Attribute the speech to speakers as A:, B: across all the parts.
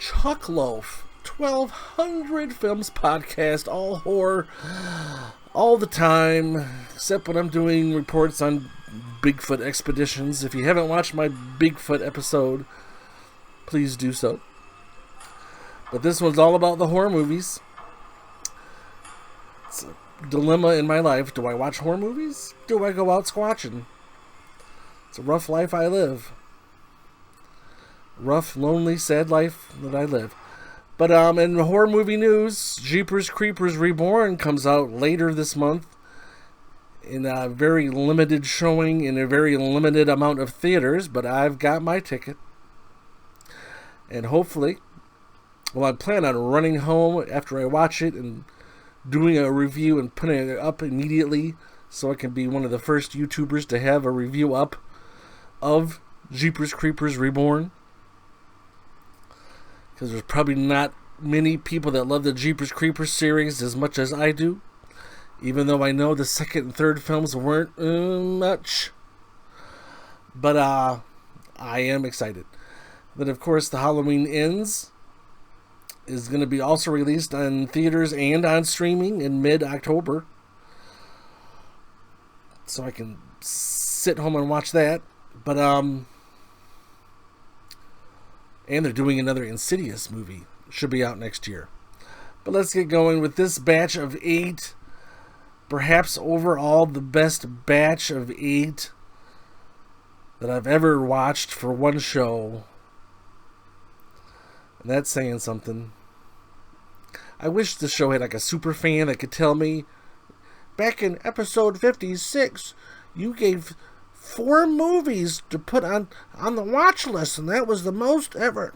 A: Chuckloaf, 1200 Films podcast, all horror, all the time, except when I'm doing reports on Bigfoot expeditions. If you haven't watched my Bigfoot episode, please do so. But this one's all about the horror movies. It's a dilemma in my life. Do I watch horror movies? Do I go out squatching? It's a rough life I live. Rough, lonely, sad life that I live. But in the horror movie news, Jeepers Creepers Reborn comes out later this month in a very limited showing in a very limited amount of theaters, but I've got my ticket. And hopefully, I plan on running home after I watch it and doing a review and putting it up immediately so I can be one of the first YouTubers to have a review up of Jeepers Creepers Reborn. Because there's probably not many people that love the Jeepers Creepers series as much as I do. Even though I know the second and third films weren't much. But I am excited. Then, of course, the Halloween Ends is going to be also released on theaters and on streaming in mid-October. So I can sit home and watch that. But, and they're doing another Insidious movie. Should be out next year. But let's get going with this batch of 8. Perhaps overall the best batch of 8 that I've ever watched for one show. And that's saying something. I wish the show had like a super fan that could tell me, back in episode 56, you gave 4 movies to put on the watch list, and that was the most ever.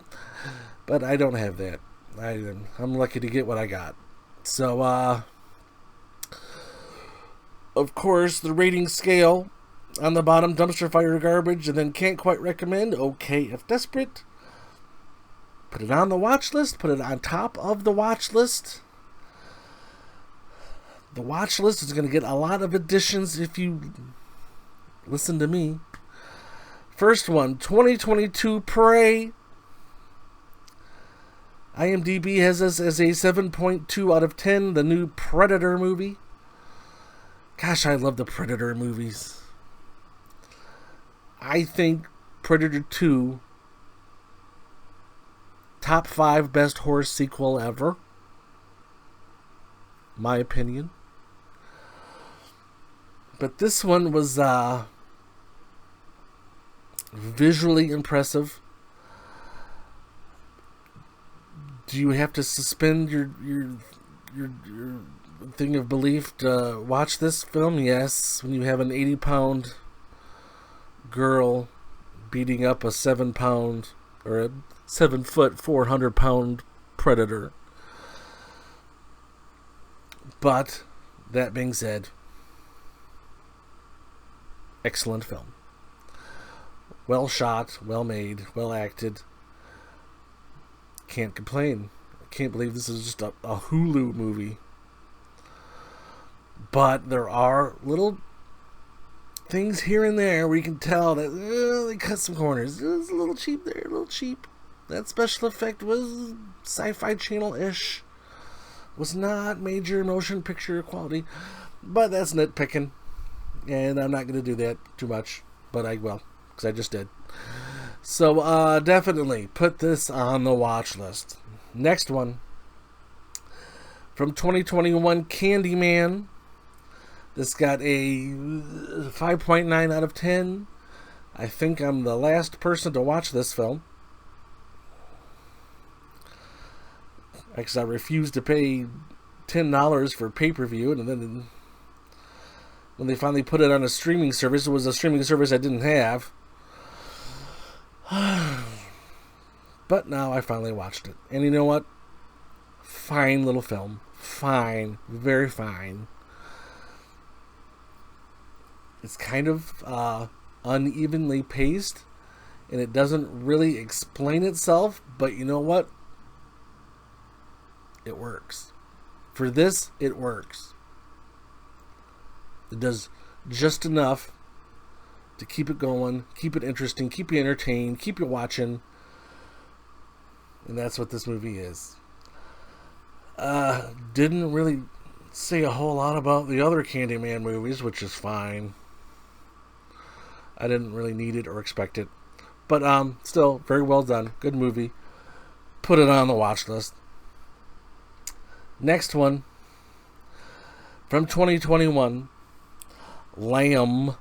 A: But I don't have that. I'm lucky to get what I got. So, of course, the rating scale on the bottom, dumpster fire garbage, and then can't quite recommend, okay if desperate. Put it on the watch list, put it on top of the watch list. The watch list is going to get a lot of additions if you listen to me. First one, 2022 Prey. IMDb has us as a 7.2 out of 10, the new Predator movie. Gosh, I love the Predator movies. I think Predator 2, top 5 best horror sequel ever. My opinion. But this one was visually impressive. Do you have to suspend your thing of belief to watch this film? Yes, when you have an 80-pound girl beating up a 7-pound or a 7-foot 400-pound predator. But that being said, excellent film. Well shot, well made, well acted. Can't complain. I can't believe this is just a Hulu movie. But there are little things here and there where you can tell that they cut some corners. It was a little cheap there, a little cheap. That special effect was Sci-Fi Channel-ish. Was not major motion picture quality. But that's nitpicking. And I'm not going to do that too much. But I will, because I just did. So, definitely put this on the watch list. Next one. From 2021, Candyman. This got a 5.9 out of 10. I think I'm the last person to watch this film. Because I refused to pay $10 for pay-per-view. And then when they finally put it on a streaming service, it was a streaming service I didn't have. But now I finally watched it. And you know what? Fine little film. Fine. Very fine. It's kind of unevenly paced. And it doesn't really explain itself. But you know what? It works. For this, it works. It does just enough to keep it going, keep it interesting, keep you entertained, keep you watching. And that's what this movie is. Didn't really say a whole lot about the other Candyman movies, which is fine. I didn't really need it or expect it. But still, very well done. Good movie. Put it on the watch list. Next one. From 2021. Lamb.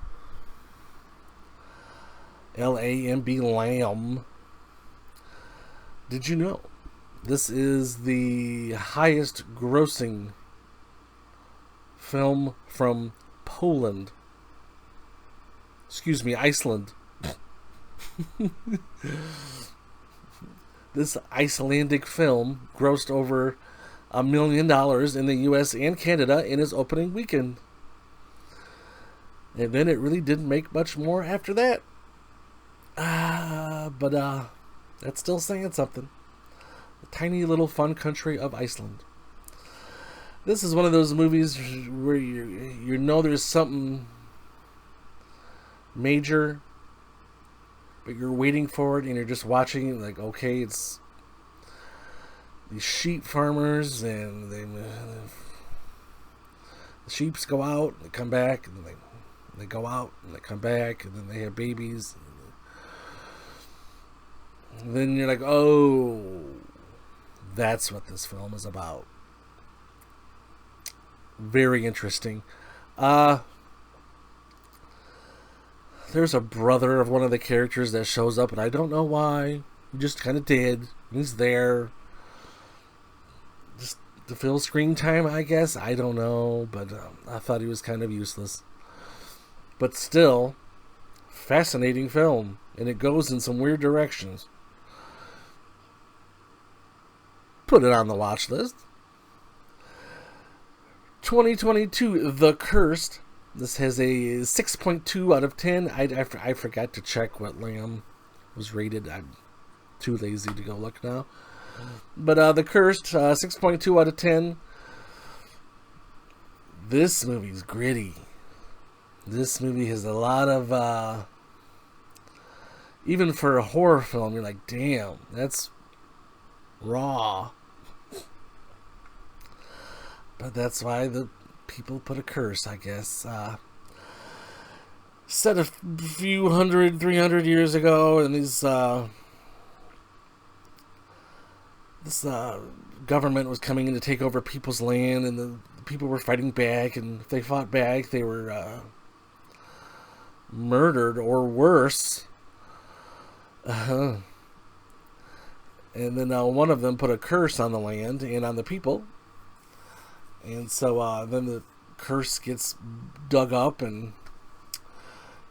A: L-A-M-B, Lamb. Did you know this is the highest grossing film from Poland? Excuse me, Iceland. This Icelandic film grossed over $1 million in the US and Canada in its opening weekend. And then it really didn't make much more after that. But that's still saying something. The tiny little fun country of Iceland. This is one of those movies where you know there's something major, but you're waiting for it and you're just watching it like, okay, it's these sheep farmers and the sheeps go out and they come back and they go out and they come back and then they have babies. And then you're like, oh, that's what this film is about. Very interesting. There's a brother of one of the characters that shows up, and I don't know why. He just kind of did. He's there. Just to fill screen time, I guess. I don't know, but I thought he was kind of useless. But still, fascinating film, and it goes in some weird directions. Put it on the watch list. 2022, The Cursed. This has a 6.2 out of 10. I forgot to check what Lamb was rated. I'm too lazy to go look now. But The Cursed, 6.2 out of 10. This movie's gritty. This movie has a lot of... even for a horror film, you're like, damn, that's raw. But that's why the people put a curse, I guess. Set a few 300 years ago, and this government was coming in to take over people's land, and the people were fighting back, and if they fought back, they were murdered or worse. And then one of them put a curse on the land and on the people. And so then the curse gets dug up, and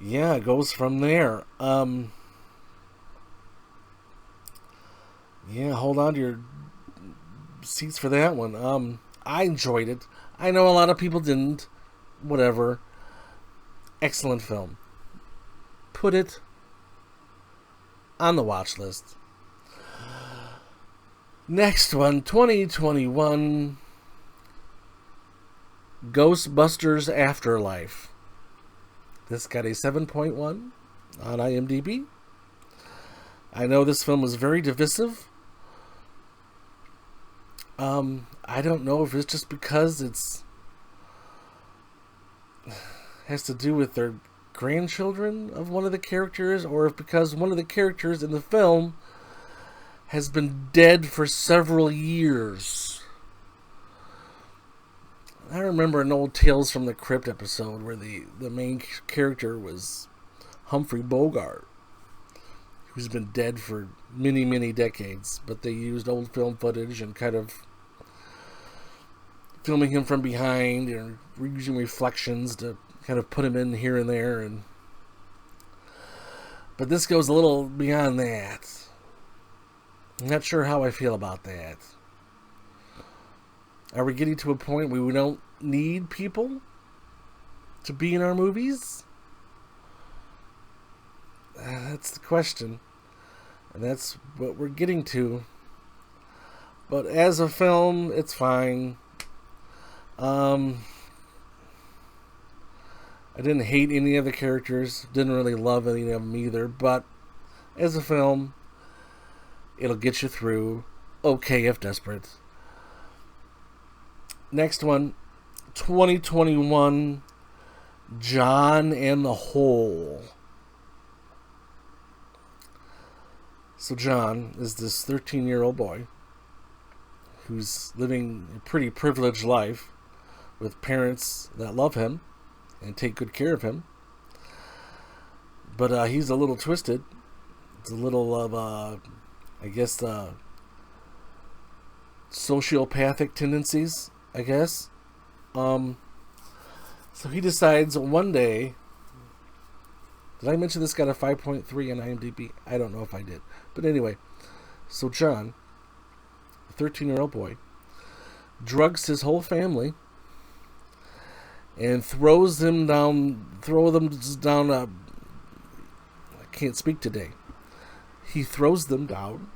A: yeah, it goes from there. Yeah, hold on to your seats for that one. I enjoyed it. I know a lot of people didn't. Whatever. Excellent film. Put it on the watch list. Next one, 2021. Ghostbusters Afterlife. This got a 7.1 on IMDb. I know this film was very divisive. I don't know if it's just because it's has to do with their grandchildren of one of the characters, or if because one of the characters in the film has been dead for several years. I remember an old Tales from the Crypt episode where the main character was Humphrey Bogart, who's been dead for many, many decades, but they used old film footage and kind of filming him from behind and using reflections to kind of put him in here and there. But this goes a little beyond that. I'm not sure how I feel about that. Are we getting to a point where we don't need people to be in our movies? That's the question. And that's what we're getting to. But as a film, it's fine. I didn't hate any of the characters. Didn't really love any of them either. But as a film, It'll get you through. Okay, if desperate. Next one, 2021, John and the Hole. So John is this 13-year-old boy who's living a pretty privileged life with parents that love him and take good care of him. But he's a little twisted. It's a little of, I guess, sociopathic tendencies, I guess. So he decides one day... Did I mention this got a 5.3 on IMDb? I don't know if I did. But anyway, so John, a 13-year-old boy, drugs his whole family and throws them down I can't speak today. He throws them down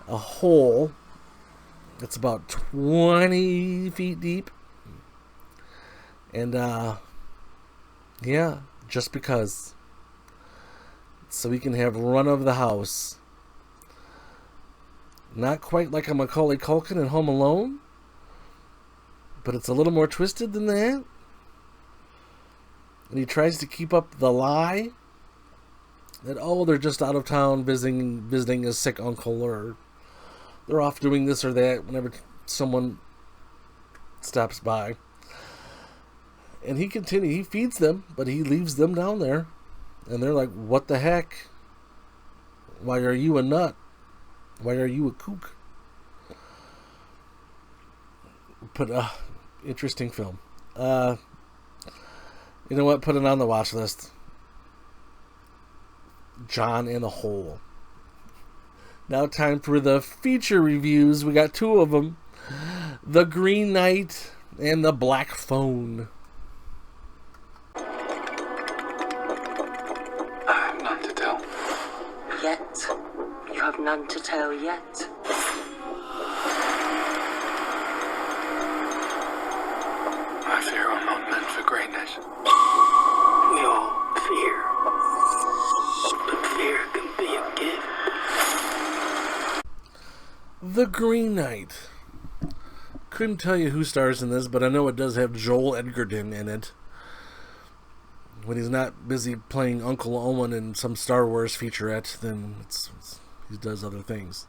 A: a hole that's about 20 feet deep. And, yeah, just because. So he can have run of the house. Not quite like a Macaulay Culkin in Home Alone, but it's a little more twisted than that. And he tries to keep up the lie that, oh, they're just out of town visiting a sick uncle, or they're off doing this or that whenever someone stops by. And he feeds them, but he leaves them down there. And they're like, what the heck? Why are you a nut? Why are you a kook? But, interesting film. You know what? Put it on the watch list. John and the Hole. Now time for the feature reviews. We got two of them. The Green Knight and the Black Phone.
B: You have none to tell yet.
C: I fear I'm not meant for greatness.
D: We all fear. But fear can be a gift.
A: The Green Knight. Couldn't tell you who stars in this, but I know it does have Joel Edgerton in it. When he's not busy playing Uncle Owen in some Star Wars featurette, then he does other things.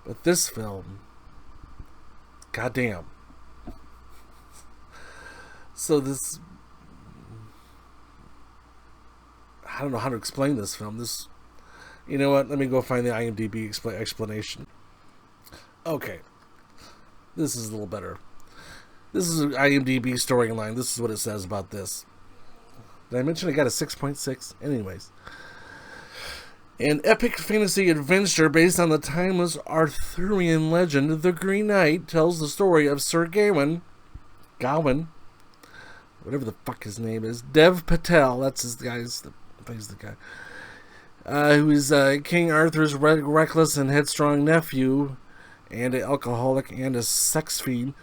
A: But this film, goddamn. So this, I don't know how to explain this film. You know what? Let me go find the IMDb explanation. Okay, this is a little better. This is an IMDb storyline. This is what it says about this. Did I mention I got a 6.6? Anyways. An epic fantasy adventure based on the timeless Arthurian legend, The Green Knight tells the story of Sir Gawain, whatever the fuck his name is, Dev Patel, that's his guy's, he's the guy, who is King Arthur's reckless and headstrong nephew, and an alcoholic and a sex fiend,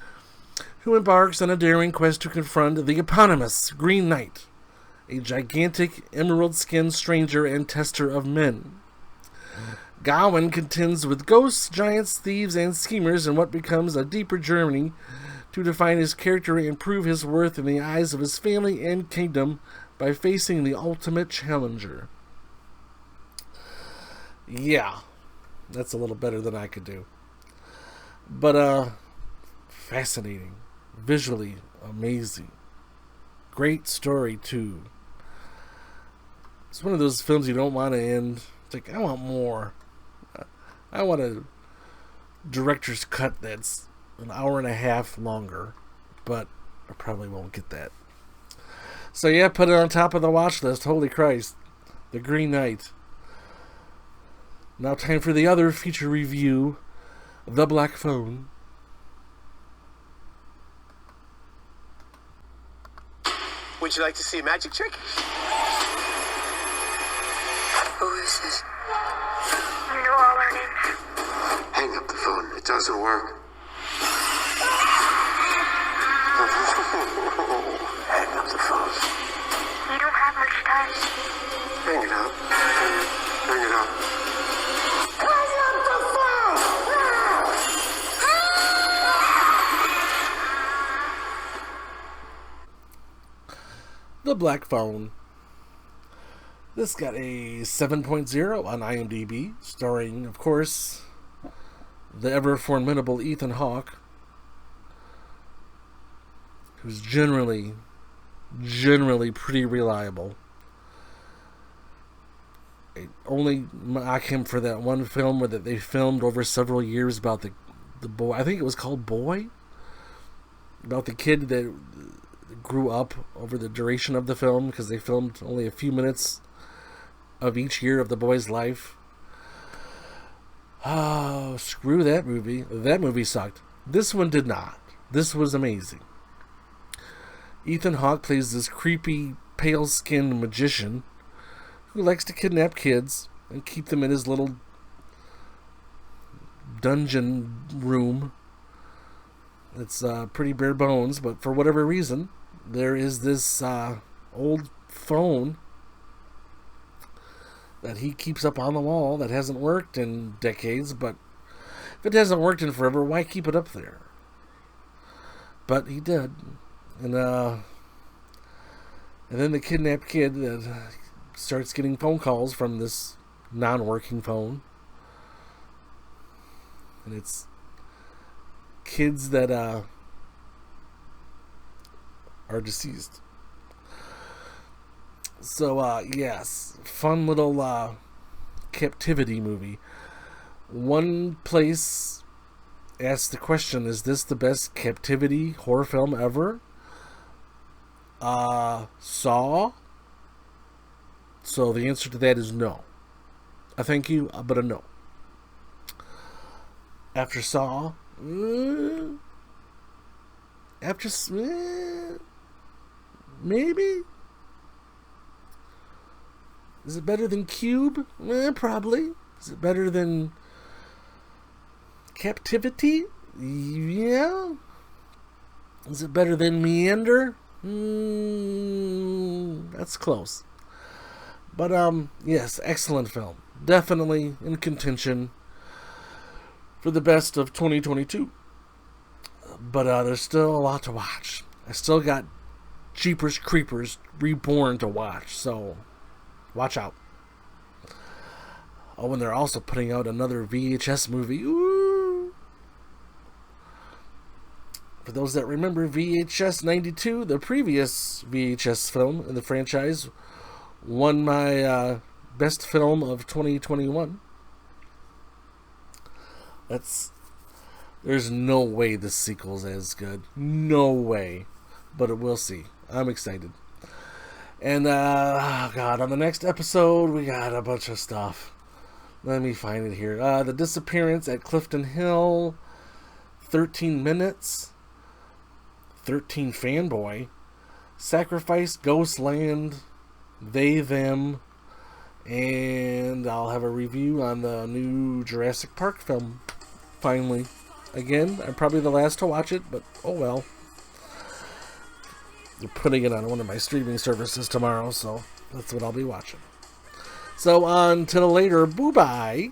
A: who embarks on a daring quest to confront the eponymous Green Knight, a gigantic emerald-skinned stranger and tester of men. Gawain contends with ghosts, giants, thieves, and schemers in what becomes a deeper journey to define his character and prove his worth in the eyes of his family and kingdom by facing the ultimate challenger. Yeah, that's a little better than I could do. But, fascinating. Visually amazing. Great story, too. It's one of those films you don't want to end. It's like, I want more. I want a director's cut that's an hour and a half longer. But I probably won't get that. So yeah, put it on top of the watch list. Holy Christ. The Green Knight. Now time for the other feature review. The Black Phone.
E: Would you like to see a magic trick?
B: Who is this?
F: You know all our names.
E: Hang up the phone. It doesn't work.
D: Hang up the phone.
F: We don't have much time.
E: Hang it up. Hang it up.
A: The Black Phone. This got a 7.0 on IMDb, starring, of course, the ever formidable Ethan Hawke, who's generally pretty reliable. I only mock him for that one film that they filmed over several years about the boy. I think it was called Boy. About the kid that grew up over the duration of the film, because they filmed only a few minutes of each year of the boy's life. Oh, screw that movie. That movie sucked. This one did not. This was amazing. Ethan Hawke plays this creepy, pale-skinned magician who likes to kidnap kids and keep them in his little dungeon room. It's pretty bare bones, but for whatever reason, there is this old phone that he keeps up on the wall that hasn't worked in decades, but if it hasn't worked in forever, why keep it up there? But he did. And then the kidnapped kid starts getting phone calls from this non-working phone. And it's kids that are deceased. So, yes, fun little captivity movie. One place asked the question, is this the best captivity horror film ever? Saw. So the answer to that is no. A thank you, but a no. After Saw, maybe. Is it better than Cube? Probably. Is it better than Captivity? Yeah. Is it better than Meander? That's close. But, yes, excellent film. Definitely in contention for the best of 2022. But there's still a lot to watch. I still got Jeepers Creepers Reborn to watch, so watch out. Oh, and they're also putting out another VHS movie. Ooh. For those that remember VHS 92, the previous VHS film in the franchise, won my best film of 2021. There's no way the sequel's as good. No way. But we'll see. I'm excited. And, oh God, on the next episode, we got a bunch of stuff. Let me find it here. The Disappearance at Clifton Hill, 13 Minutes, 13 Fanboy, Sacrifice, Ghostland, They, Them, and I'll have a review on the new Jurassic Park film, finally. Again, I'm probably the last to watch it, but oh well. They're putting it on one of my streaming services tomorrow, so that's what I'll be watching. So until later, boo-bye.